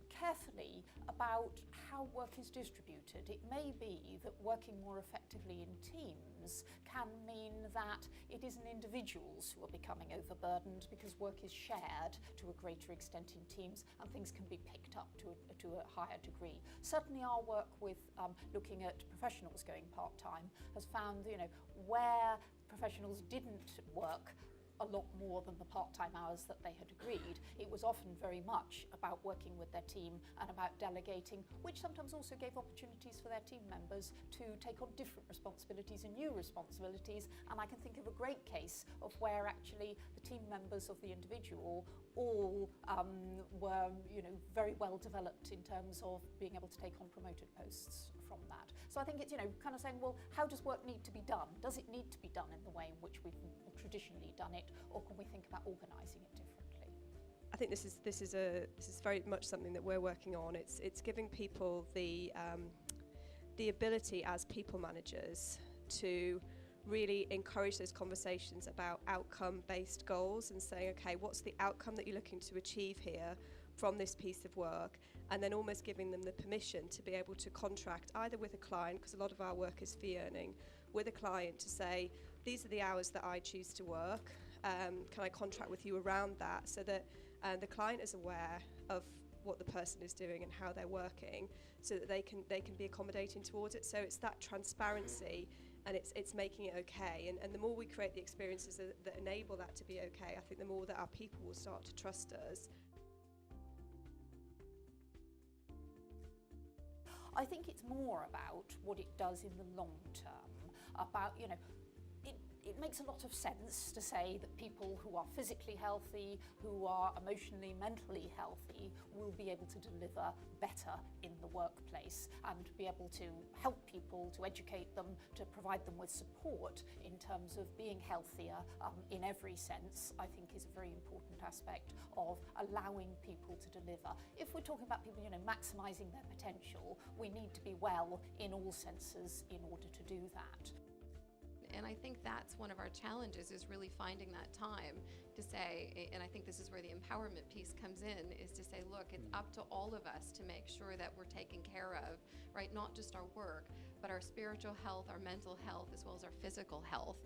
carefully about how work is distributed. It may be that working more effectively in teams can mean that it isn't individuals who are becoming overburdened because work is shared to a greater extent in teams and things can be picked up to a higher degree. Certainly our work with looking at professionals going part-time has found, where professionals didn't work a lot more than the part-time hours that they had agreed. It was often very much about working with their team and about delegating, which sometimes also gave opportunities for their team members to take on different responsibilities and new responsibilities. And I can think of a great case of where actually the team members of the individual all were very well developed in terms of being able to take on promoted posts from that. So I think it's kind of saying, well, how does work need to be done? Does it need to be done in the way in which we've traditionally done it, or can we think about organising it differently? I think this is very much something that we're working on. It's giving people the ability as people managers to really encourage those conversations about outcome-based goals and saying, okay, what's the outcome that you're looking to achieve here from this piece of work, and then almost giving them the permission to be able to contract either with a client, because a lot of our work is fee earning, with a client to say, these are the hours that I choose to work, can I contract with you around that, so that the client is aware of what the person is doing and how they're working, so that they can be accommodating towards it. So it's that transparency, and it's making it okay, and the more we create the experiences that enable that to be okay, I think the more that our people will start to trust us. I think it's more about what it does in the long term, about, it makes a lot of sense to say that people who are physically healthy, who are emotionally, mentally healthy, will be able to deliver better in the workplace and be able to help people, to educate them, to provide them with support in terms of being healthier in every sense, I think is a very important aspect of allowing people to deliver. If we're talking about people, maximising their potential, we need to be well in all senses in order to do that. And I think that's one of our challenges, is really finding that time to say, and I think this is where the empowerment piece comes in, is to say, look, it's up to all of us to make sure that we're taking care of, right, not just our work, but our spiritual health, our mental health, as well as our physical health.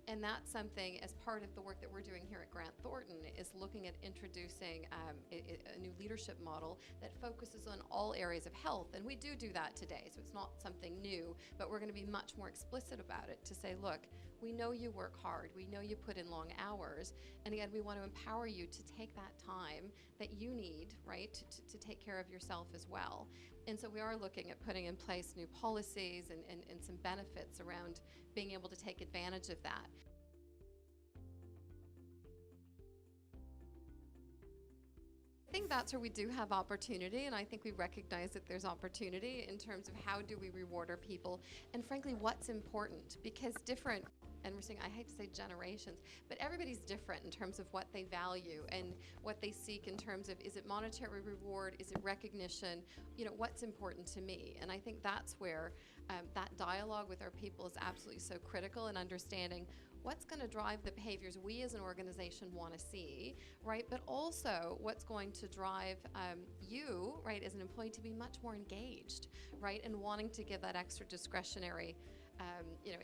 And that's something, as part of the work that we're doing here at Grant Thornton, is looking at introducing a new leadership model that focuses on all areas of health. And we do that today, so it's not something new, but we're going to be much more explicit about it to say, look, we know you work hard, we know you put in long hours, and again, we want to empower you to take that time that you need, right, to take care of yourself as well. And so we are looking at putting in place new policies and some benefits around being able to take advantage of that. I think that's where we do have opportunity, and I think we recognize that there's opportunity in terms of how do we reward our people, and frankly what's important, because different, and we're saying, I hate to say generations, but everybody's different in terms of what they value and what they seek in terms of, is it monetary reward, is it recognition, what's important to me. And I think that's where that dialogue with our people is absolutely so critical, in understanding what's going to drive the behaviors we as an organization want to see, right? But also what's going to drive you, right, as an employee to be much more engaged, right, and wanting to give that extra discretionary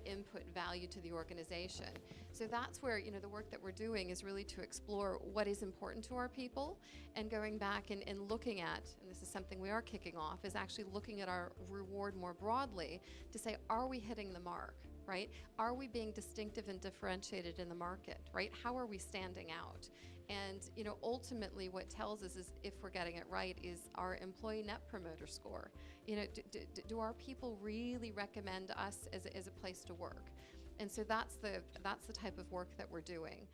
input value to the organization. So that's where, the work that we're doing is really to explore what is important to our people, and going back and looking at, and this is something we are kicking off, is actually looking at our reward more broadly to say, are we hitting the mark, right? Are we being distinctive and differentiated in the market, right? How are we standing out? And, ultimately what tells us is if we're getting it right is our employee net promoter score. Do our people really recommend us as a place to work? And so that's the type of work that we're doing.